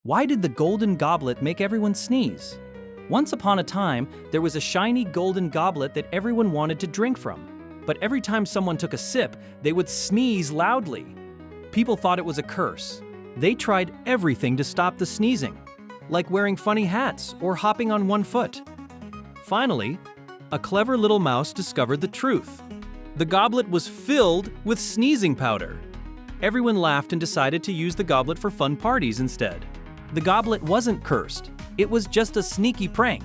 Why did the golden goblet make everyone sneeze? Once upon a time, there was a shiny golden goblet that everyone wanted to drink from. But every time someone took a sip, they would sneeze loudly. People thought it was a curse. They tried everything to stop the sneezing, like wearing funny hats or hopping on one foot. Finally, a clever little mouse discovered the truth. The goblet was filled with sneezing powder. Everyone laughed and decided to use the goblet for fun parties instead. The goblet wasn't cursed. It was just a sneaky prank.